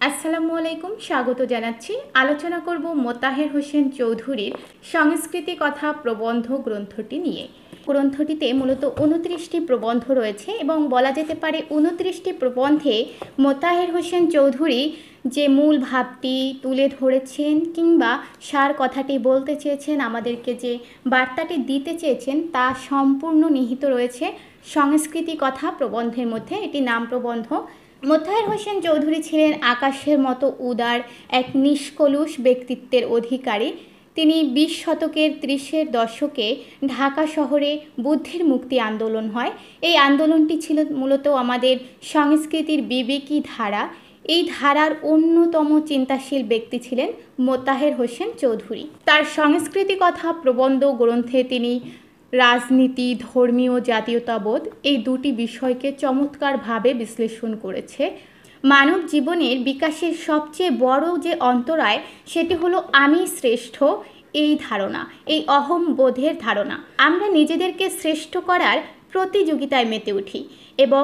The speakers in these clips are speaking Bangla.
আসসালামু আলাইকুম, স্বাগত জানাচ্ছি। আলোচনা করব মোতাহের হোসেন চৌধুরীর সংস্কৃতি কথা প্রবন্ধ গ্রন্থটি নিয়ে। গ্রন্থটিতে মূলত 29টি প্রবন্ধ রয়েছে এবং বলা যেতে পারে 29টি প্রবন্ধে মোতাহের হোসেন চৌধুরী যে মূল ভাবটি তুলে ধরেছেন কিংবা সার কথাটি বলতে চেয়েছেন, আমাদেরকে যে বার্তাটি দিতে চেয়েছেন তা সম্পূর্ণ নিহিত রয়েছে সংস্কৃতি কথা প্রবন্ধের মধ্যে। এটি নাম প্রবন্ধ। মোতাহের হোসেন চৌধুরী ছিলেন আকাশের মতো উদার এক নিষ্কলুষ ব্যক্তিত্বের অধিকারী। তিনি 20 শতকের 30-এর দশকে ঢাকা শহরে বুদ্ধির মুক্তি আন্দোলন হয়। এই আন্দোলনটি ছিল মূলত আমাদের সংস্কৃতির বিবেকী ধারা। এই ধারার অন্যতম চিন্তাশীল ব্যক্তি ছিলেন মোতাহের হোসেন চৌধুরী। তার সংস্কৃতি কথা প্রবন্ধ গ্রন্থে তিনি রাজনীতি, ধর্মীয় জাতীয়তাবোধ এই দুটি বিষয়কে চমৎকারভাবে বিশ্লেষণ করেছে। মানব জীবনের বিকাশের সবচেয়ে বড় যে অন্তরায় সেটি হলো আমি শ্রেষ্ঠ, এই ধারণা, এই অহংবোধের ধারণা। আমরা নিজেদেরকে শ্রেষ্ঠ করার প্রতিযোগিতায় মেতে উঠি এবং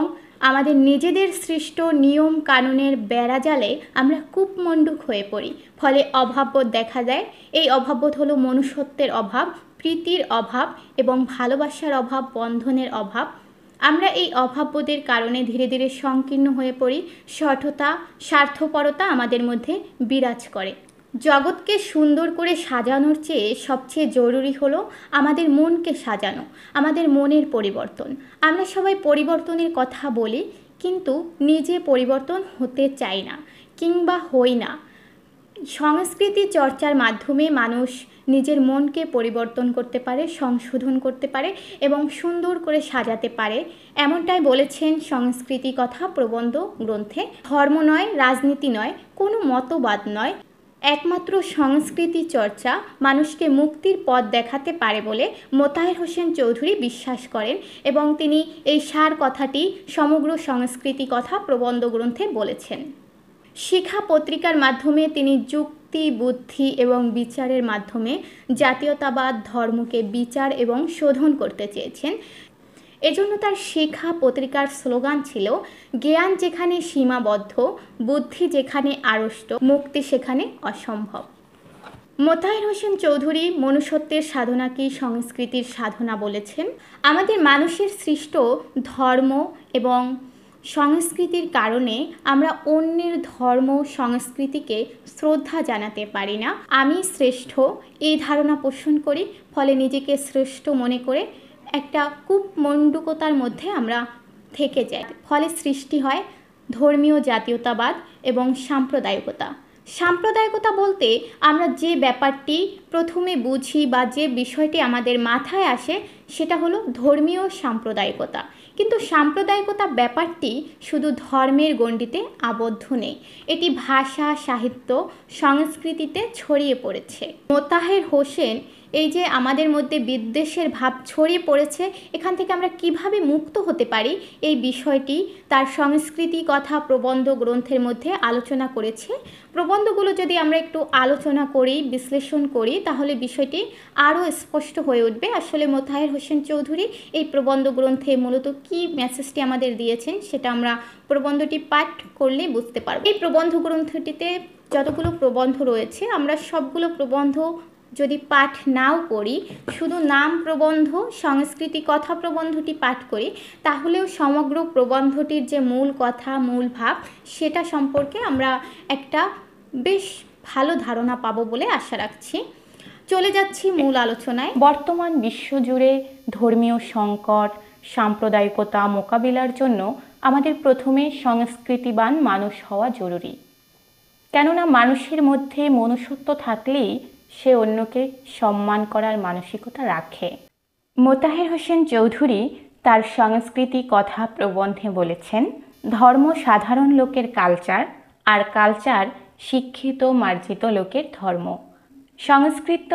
আমাদের নিজেদের সৃষ্ট নিয়ম কানুনের বেড়াজালে আমরা কূপমণ্ডূক হয়ে পড়ি। ফলে অভাববোধ দেখা দেয়। এই অভাববোধ হলো মনুষ্যত্বের অভাব, প্রীতির অভাব এবং ভালোবাসার অভাব, বন্ধনের অভাব। আমরা এই অভাববোধের কারণে ধীরে ধীরে সংকীর্ণ হয়ে পড়ি। শঠতা, স্বার্থপরতা আমাদের মধ্যে বিরাজ করে। জগৎকে সুন্দর করে সাজানোর চেয়ে সবচেয়ে জরুরি হলো আমাদের মনকে সাজানো, আমাদের মনের পরিবর্তন। আমরা সবাই পরিবর্তনের কথা বলি, কিন্তু নিজে পরিবর্তন হতে চাই না কিংবা হই না। সংস্কৃতি চর্চার মাধ্যমে মানুষ নিজের মনকে পরিবর্তন করতে পারে, সংশোধন করতে পারে এবং সুন্দর করে সাজাতে পারে। এমনটাই বলেছেন সংস্কৃতি কথা প্রবন্ধ গ্রন্থে। ধর্ম নয়, রাজনীতি নয়, কোনো মতবাদ নয়, একমাত্র সংস্কৃতি চর্চা মানুষকে মুক্তির পথ দেখাতে পারে বলে মোতাহের হোসেন চৌধুরী বিশ্বাস করেন এবং তিনি এই সার কথাটি সমগ্র সংস্কৃতি কথা প্রবন্ধ গ্রন্থে বলেছেন। শিখা পত্রিকার মাধ্যমে তিনি যুক্তি, বুদ্ধি এবং বিচারের মাধ্যমে জাতীয়তাবাদ ধর্মকে বিচার এবং শোধন করতে চেয়েছেন। এজন্য তার শিখা পত্রিকার স্লোগান ছিল, জ্ঞান যেখানে সীমাবদ্ধ, বুদ্ধি যেখানে আড়ষ্ট, মুক্তি সেখানে অসম্ভব। মোতাহের হোসেন চৌধুরী মনুষ্যত্বের সাধনাকেই সংস্কৃতির সাধনা বলেছেন। আমাদের মানুষের সৃষ্ট ধর্ম এবং সংস্কৃতির কারণে আমরা অন্যের ধর্ম সংস্কৃতিকে শ্রদ্ধা জানাতে পারি না। আমি শ্রেষ্ঠ এই ধারণা পোষণ করি, ফলে নিজেকে শ্রেষ্ঠ মনে করে একটা কূপমণ্ডূকতার মধ্যে আমরা থেকে যাই। ফলে সৃষ্টি হয় ধর্মীয় জাতীয়তাবাদ এবং সাম্প্রদায়িকতা। সাম্প্রদায়িকতা বলতে আমরা যে ব্যাপারটি প্রথমে বুঝি বা যে বিষয়টি আমাদের মাথায় আসে সেটা হলো ধর্মীয় সাম্প্রদায়িকতা। কিন্তু সাম্প্রদায়িকতা ব্যাপারটি শুধু ধর্মের গণ্ডিতে আবদ্ধ নেই, এটি ভাষা, সাহিত্য, সংস্কৃতিতে ছড়িয়ে পড়েছে। মোতাহের হোসেন এই যে আমাদের মধ্যে বিদ্বেষের ভাব ছড়িয়ে পড়েছে, এখান থেকে আমরা কিভাবে মুক্ত হতে পারি এই বিষয়টি তার সংস্কৃতি কথা প্রবন্ধ গ্রন্থের মধ্যে আলোচনা করেছে। প্রবন্ধগুলো যদি আমরা একটু আলোচনা করি, বিশ্লেষণ করি, তাহলে বিষয়টি আরও স্পষ্ট হয়ে উঠবে। আসলে মোতাহের হোসেন চৌধুরী এই প্রবন্ধ গ্রন্থে মূলত কী মেসেজটি আমাদের দিয়েছেন সেটা আমরা প্রবন্ধটি পাঠ করলে বুঝতে পারব। এই প্রবন্ধ গ্রন্থটিতে যতগুলো প্রবন্ধ রয়েছে, আমরা সবগুলো প্রবন্ধ যদি পাঠ নাও করি, শুধু নাম প্রবন্ধ সংস্কৃতি কথা প্রবন্ধটি পাঠ করি, তাহলেও সমগ্র প্রবন্ধটির যে মূল কথা, মূল ভাব, সেটা সম্পর্কে আমরা একটা বেশ ভালো ধারণা পাবো বলে আশা রাখছি। চলে যাচ্ছি মূল আলোচনায়। বর্তমান বিশ্বজুড়ে ধর্মীয় সংকট, সাম্প্রদায়িকতা মোকাবিলার জন্য আমাদের প্রথমে সংস্কৃতিবান মানুষ হওয়া জরুরি। কেননা মানুষের মধ্যে মনুষ্যত্ব থাকলেই সে অন্যকে সম্মান করার মানসিকতা রাখে। মোতাহের হোসেন চৌধুরী তার সংস্কৃতি কথা প্রবন্ধে বলেছেন, ধর্ম সাধারণ লোকের কালচার, আর কালচার শিক্ষিত মার্জিত লোকের ধর্ম। সংস্কৃত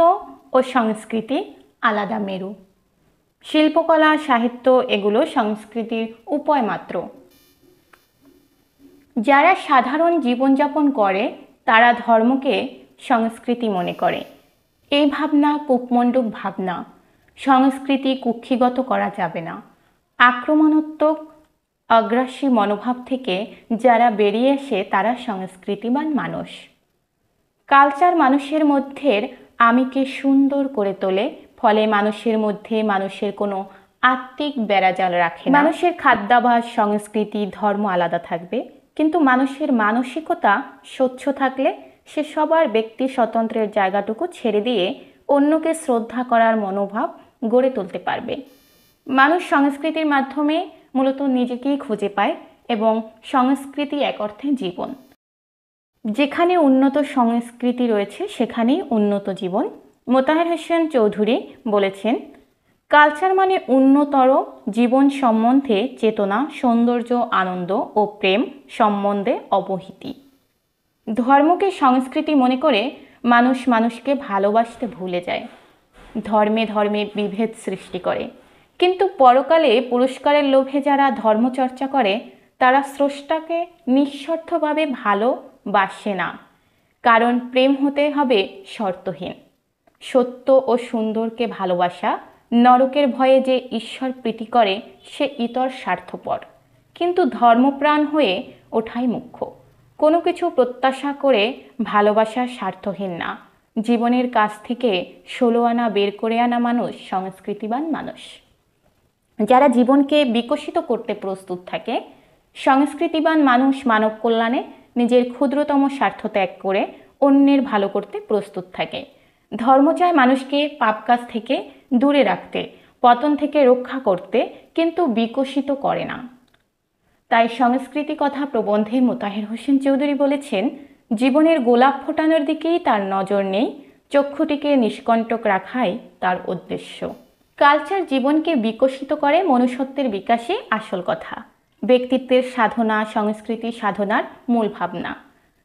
ও সংস্কৃতি আলাদা মেরু। শিল্পকলা, সাহিত্য এগুলো সংস্কৃতির উপায় মাত্র। যারা সাধারণ জীবনযাপন করে তারা ধর্মকে সংস্কৃতি মনে করে। এই ভাবনা কূপমণ্ডূক ভাবনা। সংস্কৃতি কুক্ষিগত করা যাবে না। আক্রমণাত্মক অগ্রাসী মনোভাব থেকে যারা বেরিয়ে আসে তারা সংস্কৃতিবান মানুষ। কালচার মানুষের মধ্যে আমিকে সুন্দর করে তোলে, ফলে মানুষের মধ্যে মানুষের কোনো আত্মিক বেড়াজাল রাখে না। মানুষের খাদ্যাভ্যাস, সংস্কৃতি, ধর্ম আলাদা থাকবে, কিন্তু মানুষের মানসিকতা স্বচ্ছ থাকলে সে সবার ব্যক্তি স্বতন্ত্রের জায়গাটুকু ছেড়ে দিয়ে অন্যকে শ্রদ্ধা করার মনোভাব গড়ে তুলতে পারবে। মানুষ সংস্কৃতির মাধ্যমে মূলত নিজেকেই খুঁজে পায় এবং সংস্কৃতি এক অর্থে জীবন। যেখানে উন্নত সংস্কৃতি রয়েছে সেখানেই উন্নত জীবন। মোতাহের হোসেন চৌধুরী বলেছেন, কালচার মানে উন্নতর জীবন সম্বন্ধে চেতনা, সৌন্দর্য, আনন্দ ও প্রেম সম্বন্ধে অবহিতি। ধর্মকে সংস্কৃতি মনে করে মানুষ মানুষকে ভালোবাসতে ভুলে যায়, ধর্মে ধর্মে বিভেদ সৃষ্টি করে। কিন্তু পরকালে পুরস্কারের লোভে যারা ধর্মচর্চা করে তারা স্রষ্টাকে নিঃস্বার্থভাবে ভালোবাসে না, কারণ প্রেম হতে হবে শর্তহীন। সত্য ও সুন্দরকে ভালোবাসা, নরকের ভয়ে যে ঈশ্বর প্রীতি করে সে ইতর স্বার্থপর, কিন্তু ধর্মপ্রাণ হয়ে ওঠাই মুখ্য। কোনো কিছু প্রত্যাশা করে ভালোবাসা স্বার্থহীন না। জীবনের কাছ থেকে 16 আনা বের করে আনা মানুষ সংস্কৃতিবান মানুষ। যারা জীবনকে বিকশিত করতে প্রস্তুত থাকে, সংস্কৃতিবান মানুষ মানব কল্যাণে নিজের ক্ষুদ্রতম স্বার্থ ত্যাগ করে অন্যের ভালো করতে প্রস্তুত থাকে। ধর্ম চায় মানুষকে পাপ কাজ থেকে দূরে রাখতে, পতন থেকে রক্ষা করতে, কিন্তু বিকশিত করে না। তাই সংস্কৃতি কথা প্রবন্ধে মোতাহের হোসেন চৌধুরী বলেছেন, জীবনের গোলাপ ফোটানোর দিকেই তার নজর নেই, চক্ষুটিকে নিষ্কণ্টক রাখাই তার উদ্দেশ্য। কালচার জীবনকে বিকশিত করে, মনুষ্যত্বের বিকাশে আসল কথা। ব্যক্তিত্বের সাধনা সংস্কৃতি সাধনার মূল ভাবনা।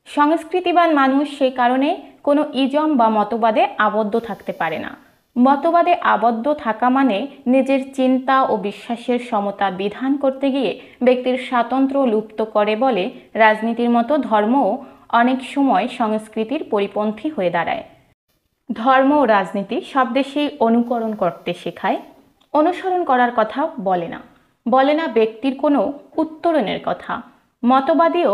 সংস্কৃতিবান মানুষ সে কারণে কোনো ইজম বা মতবাদে আবদ্ধ থাকতে পারে না। মতবাদে আবদ্ধ থাকা মানে নিজের চিন্তা ও বিশ্বাসের সমতা বিধান করতে গিয়ে ব্যক্তির স্বাতন্ত্র্য লুপ্ত করে বলে রাজনীতির মতো ধর্মও অনেক সময় সংস্কৃতির পরিপন্থী হয়ে দাঁড়ায়। ধর্ম ও রাজনীতি সব দেশেই অনুকরণ করতে শেখায়, অনুসরণ করার কথা বলে না ব্যক্তির কোনো উত্তরণের কথা। মতবাদীও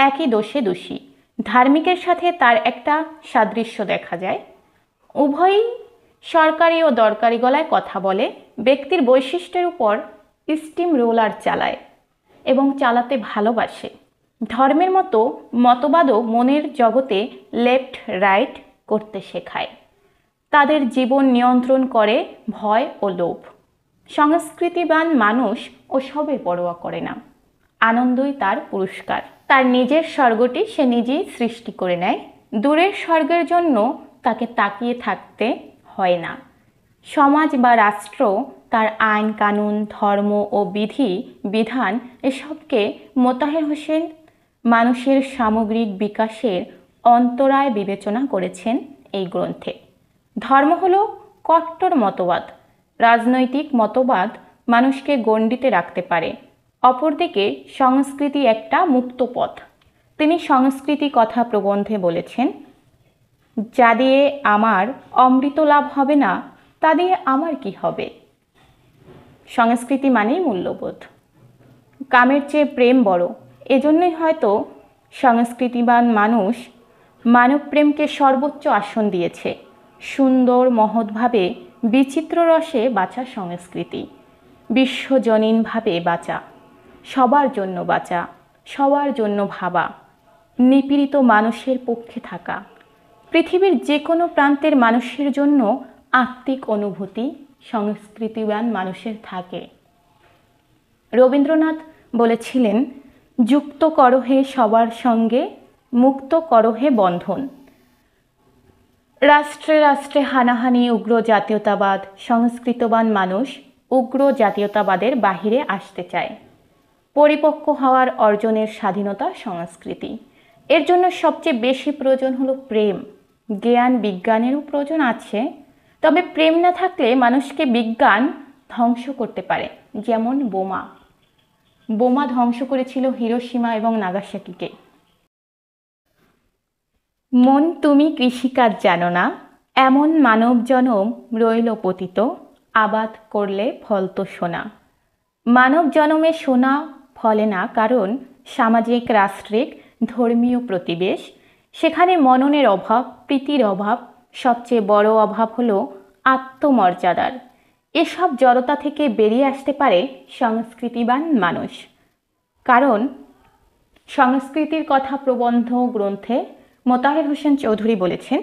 একই দোষে দোষী। ধার্মিকের সাথে তার একটা সাদৃশ্য দেখা যায়। উভয়ই সরকারি ও দরকারি গলায় কথা বলে, ব্যক্তির বৈশিষ্ট্যের উপর স্টিম রোলার চালায় এবং চালাতে ভালোবাসে। ধর্মের মতো মতবাদও মনের জগতে লেফট রাইট করতে শেখায়। তাদের জীবন নিয়ন্ত্রণ করে ভয় ও লোভ। সংস্কৃতিবান মানুষ ওসবের পরোয়া করে না, আনন্দই তার পুরস্কার। তার নিজের স্বর্গটি সে নিজেই সৃষ্টি করে নেয়, দূরের স্বর্গের জন্য তাকে তাকিয়ে থাকতে হয় না। সমাজ বা রাষ্ট্র তার আইন কানুন, ধর্ম ও বিধি বিধান এসবকে মোতাহের হোসেন মানুষের সামগ্রিক বিকাশের অন্তরায় বিবেচনা করেছেন এই গ্রন্থে। ধর্ম হলো কট্টর মতবাদ, রাজনৈতিক মতবাদ মানুষকে গণ্ডিতে রাখতে পারে। অপরদিকে সংস্কৃতি একটা মুক্ত পথ। তিনি সংস্কৃতি কথা প্রবন্ধে বলেছেন, যা দিয়ে আমার অমৃত লাভ হবে না তা দিয়ে আমার কি হবে। সংস্কৃতি মানেই মূল্যবোধ। কামের চেয়ে প্রেম বড়, এজন্যই হয়তো সংস্কৃতিবান মানুষ মানবপ্রেমকে সর্বোচ্চ আসন দিয়েছে। সুন্দর মহৎভাবে বিচিত্র রসে বাঁচা সংস্কৃতি, বিশ্বজনীনভাবে বাঁচা, সবার জন্য বাঁচা, সবার জন্য ভাবা, নিপীড়িত মানুষের পক্ষে থাকা, পৃথিবীর যে কোনো প্রান্তের মানুষের জন্য আত্মিক অনুভূতি সংস্কৃতিবান মানুষের থাকে। রবীন্দ্রনাথ বলেছিলেন, যুক্ত করহে সবার সঙ্গে, মুক্ত করহে বন্ধন। রাষ্ট্রে রাষ্ট্রে হানাহানি, উগ্র জাতীয়তাবাদ। সংস্কৃতবান মানুষ উগ্র জাতীয়তাবাদের বাহিরে আসতে চায়। পরিপক্ক হওয়ার অর্জনের স্বাধীনতা সংস্কৃতি। এর জন্য সবচেয়ে বেশি প্রয়োজন হলো প্রেম। জ্ঞান বিজ্ঞানেরও প্রয়োজন আছে, তবে প্রেম না থাকলে মানুষকে বিজ্ঞান ধ্বংস করতে পারে। যেমন বোমা ধ্বংস করেছিল হিরোশিমা এবং নাগাসাকিকে। মন তুমি কৃষিকাজ জানো না, এমন মানব জনম রইল পতিত, আবাদ করলে ফল তো সোনা। মানব জনমে সোনা ফলে না, কারণ সামাজিক, রাষ্ট্রিক, ধর্মীয় প্রতিবেশ, সেখানে মননের অভাব, প্রীতির অভাব, সবচেয়ে বড় অভাব হলো আত্মমর্যাদার। এসব জড়তা থেকে বেরিয়ে আসতে পারে সংস্কৃতিবান মানুষ। কারণ সংস্কৃতির কথা প্রবন্ধ গ্রন্থে মোতাহের হোসেন চৌধুরী বলেছেন,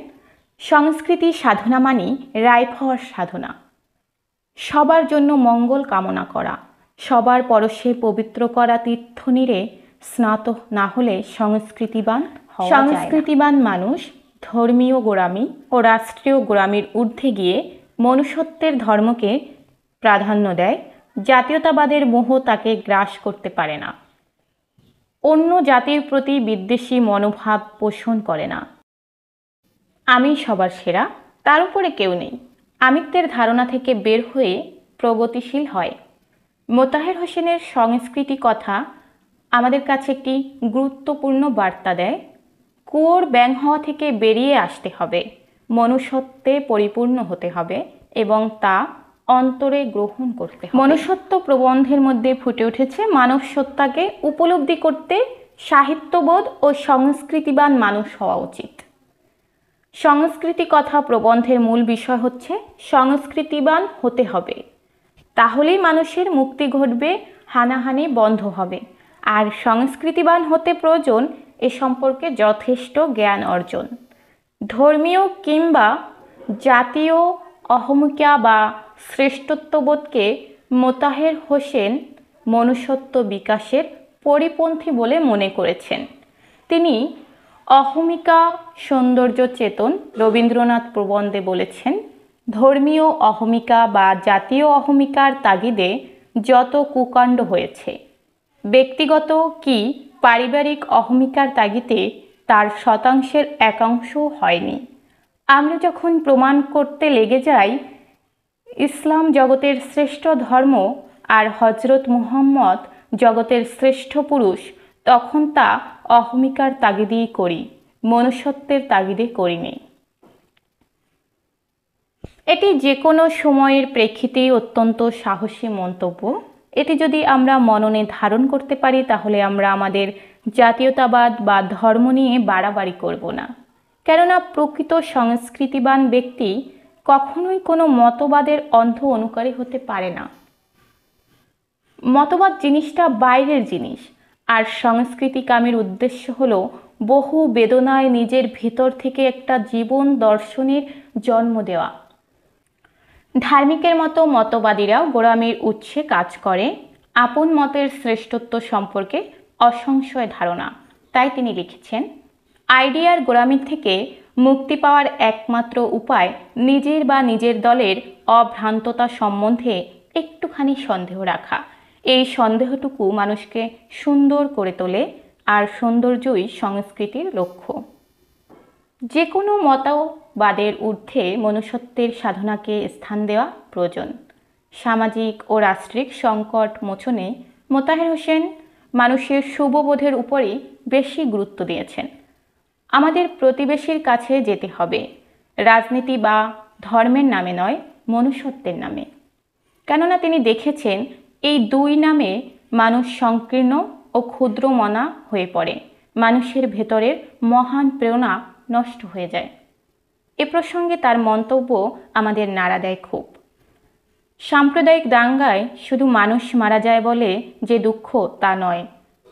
সংস্কৃতি সাধনা মানি রাইফ হওয়ার সাধনা, সবার জন্য মঙ্গল কামনা করা, সবার পরশে পবিত্র করা তীর্থনীরে স্নাত না হলে সংস্কৃতিবান হওয়া যায় না। সংস্কৃতিবান মানুষ ধর্মীয় গোড়ামি ও রাষ্ট্রীয় গোড়ামির ঊর্ধ্বে গিয়ে মনুষ্যত্বের ধর্মকে প্রাধান্য দেয়। জাতীয়তাবাদের মোহ তাকে গ্রাস করতে পারে না, অন্য জাতির প্রতি বিদ্বেষী মনোভাব পোষণ করে না। আমি সবার সেরা, তার উপরে কেউ নেই, আমিত্বের ধারণা থেকে বের হয়ে প্রগতিশীল হয়। মোতাহের হোসেনের সংস্কৃতি কথা আমাদের কাছে একটি গুরুত্বপূর্ণ বার্তা দেয়। কুয়োর ব্যাঙ হওয়া থেকে বেরিয়ে আসতে হবে, মনুষ্যত্বে পরিপূর্ণ হতে হবে এবং তা অন্তরে গ্রহণ করতে হবে। মনুষ্যত্ব প্রবন্ধের মধ্যে ফুটে উঠেছে মানব সত্তাকে উপলব্ধি করতে সাহিত্যবোধ ও সংস্কৃতিবান মানুষ হওয়া উচিত। সংস্কৃতি কথা প্রবন্ধের মূল বিষয় হচ্ছে সংস্কৃতিবান হতে হবে, তাহলেই মানুষের মুক্তি ঘটবে, হানাহানি বন্ধ হবে। আর সংস্কৃতিবান হতে প্রয়োজন এ সম্পর্কে যথেষ্ট জ্ঞান অর্জন। ধর্মীয় কিংবা জাতীয় অহমিকা বা শ্রেষ্ঠত্ববোধকে মোতাহের হোসেন মনুষ্যত্ব বিকাশের পরিপন্থী বলে মনে করেছেন। তিনি অহমিকা সৌন্দর্য চেতন রবীন্দ্রনাথ প্রবন্ধে বলেছেন, ধর্মীয় অহমিকা বা জাতীয় অহমিকার তাগিদে যত কুকাণ্ড হয়েছে, ব্যক্তিগত কি পারিবারিক অহমিকার তাগিদে তার শতাংশের একাংশও হয়নি। আমরা যখন প্রমাণ করতে লেগে যাই ইসলাম জগতের শ্রেষ্ঠ ধর্ম আর হজরত মুহাম্মদ জগতের শ্রেষ্ঠ পুরুষ, তখন তা অহমিকার তাগিদেই করি, মনুষ্যত্বের তাগিদে করিনি। এটি যে কোনো সময়ের প্রেক্ষিতেই অত্যন্ত সাহসী মন্তব্য। এটি যদি আমরা মননে ধারণ করতে পারি তাহলে আমরা আমাদের জাতীয়তাবাদ বা ধর্ম নিয়ে বাড়াবাড়ি করব না। কেননা প্রকৃত সংস্কৃতিবান ব্যক্তি কখনোই কোনো মতবাদের অন্ধ অনুকারী হতে পারে না। মতবাদ জিনিসটা বাইরের জিনিস, আর সংস্কৃতিকামীর উদ্দেশ্য হলো বহু বেদনায় নিজের ভিতর থেকে একটা জীবন দর্শনের জন্ম দেওয়া। ধার্মিকের মতো মতবাদীরাও গোড়ামির উৎসে কাজ করে, আপন মতের শ্রেষ্ঠত্ব সম্পর্কে অসংশয় ধারণা। তাই তিনি লিখেছেন, আইডিয়ার গোড়ামির থেকে মুক্তি পাওয়ার একমাত্র উপায় নিজের বা নিজের দলের অভ্রান্ততা সম্বন্ধে একটুখানি সন্দেহ রাখা। এই সন্দেহটুকু মানুষকে সুন্দর করে তোলে, আর সৌন্দর্যই সংস্কৃতির লক্ষ্য। যে কোনো মতবাদের ঊর্ধ্বে মনুষ্যত্বের সাধনাকে স্থান দেওয়া প্রয়োজন। সামাজিক ও রাষ্ট্রিক সংকট মোচনে মোতাহের হোসেন মানুষের শুভবোধের উপরেই বেশি গুরুত্ব দিয়েছেন। আমাদের প্রতিবেশীর কাছে যেতে হবে, রাজনীতি বা ধর্মের নামে নয়, মনুষ্যত্বের নামে। কেননা তিনি দেখেছেন এই দুই নামে মানুষ সংকীর্ণ ও ক্ষুদ্রমনা হয়ে পড়ে, মানুষের ভেতরের মহান প্রেরণা নষ্ট হয়ে যায়। এ প্রসঙ্গে তার মন্তব্য আমাদের নাড়া দেয় খুব। সাম্প্রদায়িক দাঙ্গায় শুধু মানুষ মারা যায় বলে যে দুঃখ তা নয়,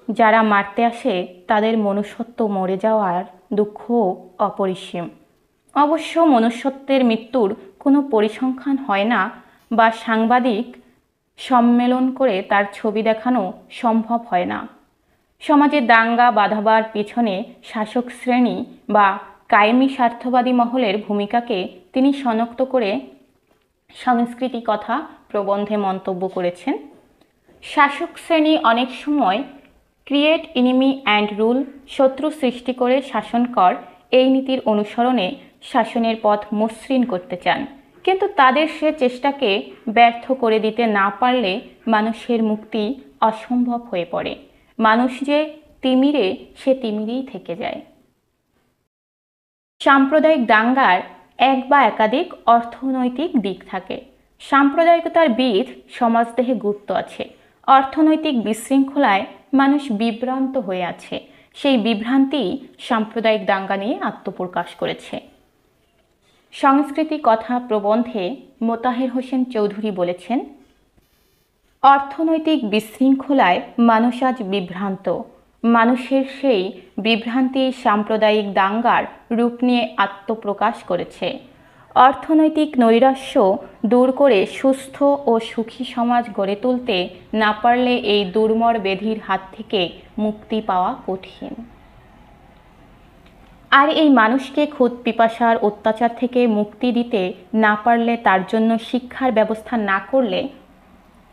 যারা মারতে আসে তাদের মনুষ্যত্ব মরে যাওয়ার দুঃখও অপরিসীম। অবশ্য মনুষ্যত্বের মৃত্যুর কোনো পরিসংখ্যান হয় না বা সাংবাদিক সম্মেলন করে তার ছবি দেখানো সম্ভব হয় না। সমাজে দাঙ্গা বাঁধাবার পিছনে শাসক শ্রেণী বা কায়েমি স্বার্থবাদী মহলের ভূমিকাকে তিনি শনাক্ত করে সংস্কৃতি কথা প্রবন্ধে মন্তব্য করেছেন। শাসক শ্রেণী অনেক সময় ক্রিয়েট এনিমি অ্যান্ড রুল, শত্রু সৃষ্টি করে শাসন কর, এই নীতির অনুসরণে শাসনের পথ মসৃণ করতে চান, কিন্তু তাদের সে চেষ্টাকে ব্যর্থ করে দিতে না পারলে মানুষের মুক্তি অসম্ভব হয়ে পড়ে। মানুষ যে তিমিরে, সে তিমিরেই থেকে যায়। সাম্প্রদায়িক দাঙ্গার এক বা একাধিক অর্থনৈতিক দিক থাকে। সাম্প্রদায়িকতার বীজ সমাজদেহে গুপ্ত আছে। অর্থনৈতিক বিশৃঙ্খলায় মানুষ বিভ্রান্ত হয়ে আছে, সেই বিভ্রান্তি সাম্প্রদায়িক দাঙ্গা নিয়ে আত্মপ্রকাশ করেছে। সংস্কৃতি কথা প্রবন্ধে মোতাহের হোসেন চৌধুরী বলেছেন, অর্থনৈতিক বিশৃঙ্খলায় মানুষ আজ বিভ্রান্ত। মানুষের সেই বিভ্রান্তি সাম্প্রদায়িক দাঙ্গার রূপ নিয়ে আত্মপ্রকাশ করেছে। অর্থনৈতিক নৈরাশ্য দূর করে সুস্থ ও সুখী সমাজ গড়ে তুলতে না পারলে এই দুর্মর ব্যাধির হাত থেকে মুক্তি পাওয়া কঠিন। আর এই মানুষকে ক্ষুধ পিপাসার অত্যাচার থেকে মুক্তি দিতে না পারলে, তার জন্য শিক্ষার ব্যবস্থা না করলে,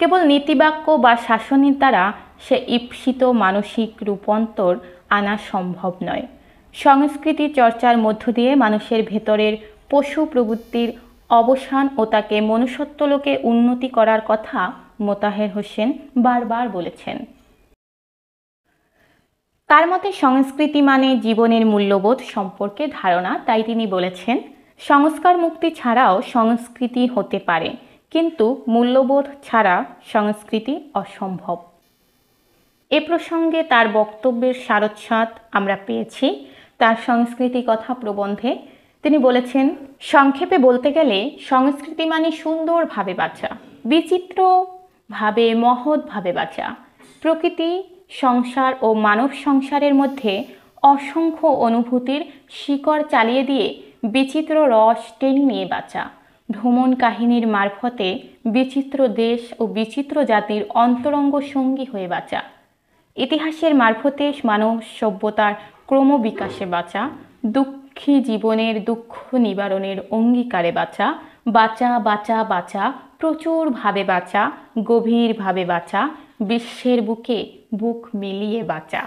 কেবল নীতিবাক্য বা শাসনের দ্বারা সে ঈপ্সিত মানসিক রূপান্তর আনা সম্ভব নয়। সংস্কৃতি চর্চার মধ্য দিয়ে মানুষের ভেতরের পশু প্রবৃত্তির অবসান ও তাকে মনুষ্যত্বলোকে উন্নতি করার কথা মোতাহের হোসেন বারবার বলেছেন। তার মতে সংস্কৃতি মানে জীবনের মূল্যবোধ সম্পর্কে ধারণা। তাই তিনি বলেছেন, সংস্কার মুক্তি ছাড়াও সংস্কৃতি হতে পারে, কিন্তু মূল্যবোধ ছাড়া সংস্কৃতি অসম্ভব। এ প্রসঙ্গে তার বক্তব্যের সারস্বাদ আমরা পেয়েছি তার সংস্কৃতি কথা প্রবন্ধে। তিনি বলেছেন, সংক্ষেপে বলতে গেলে সংস্কৃতি মানে সুন্দরভাবে বাঁচা, বিচিত্রভাবে মহৎভাবে বাঁচা, প্রকৃতি সংসার ও মানব সংসারের মধ্যে অসংখ্য অনুভূতির শিকড় চালিয়ে দিয়ে বিচিত্র রস টেনে নিয়ে বাঁচা, ভ্রমণ কাহিনীর মারফতে বিচিত্র দেশ ও বিচিত্র জাতির অন্তরঙ্গ সঙ্গী হয়ে বাঁচা, ইতিহাসের মারফতে মানব সভ্যতার ক্রমবিকাশে বাঁচা, দুঃখী জীবনের দুঃখ নিবারণের অঙ্গীকারে বাঁচা, বাঁচা বাঁচা বাঁচা, প্রচুরভাবে বাঁচা, গভীরভাবে বাঁচা, বিশ্বের বুকে বুক মিলিয়ে বাঁচা।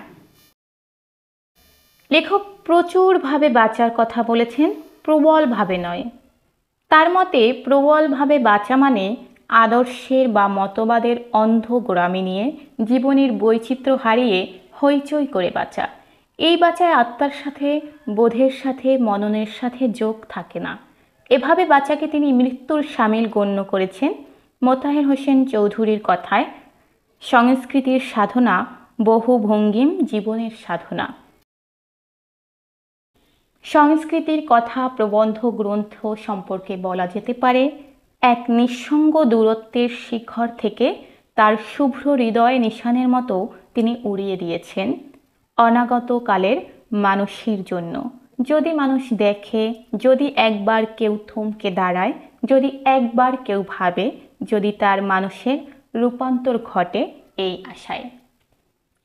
লেখক প্রচুরভাবে বাঁচার কথা বলেছেন, প্রবলভাবে নয়। তার মতে প্রবলভাবে বাঁচা মানে আদর্শের বা মতবাদের অন্ধ গোড়ামি নিয়ে জীবনের বৈচিত্র্য হারিয়ে হইচই করে বাঁচা। এই বাঁচায় আত্মার সাথে, বোধের সাথে, মননের সাথে যোগ থাকে না। এভাবে বাঁচাকে তিনি মৃত্যুর শামিল গণ্য করেছেন। মোতাহের হোসেন চৌধুরীর কথায়, সংস্কৃতির সাধনা বহুভঙ্গিম জীবনের সাধনা। সংস্কৃতির কথা প্রবন্ধ গ্রন্থ সম্পর্কে বলা যেতে পারে, এক নিঃসঙ্গ দূরত্বের শিখর থেকে তার শুভ্র হৃদয় নিশানের মতো তিনি উড়িয়ে দিয়েছেন অনাগত কালের মানুষের জন্য। যদি মানুষ দেখে, যদি একবার কেউ থমকে দাঁড়ায়, যদি একবার কেউ ভাবে, যদি তার মানুষের রূপান্তর ঘটে, এই আশায়।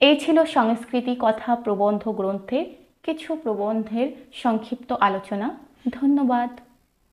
এই ছিল সংস্কৃতি কথা প্রবন্ধ গ্রন্থের কিছু প্রবন্ধের সংক্ষিপ্ত আলোচনা। ধন্যবাদ।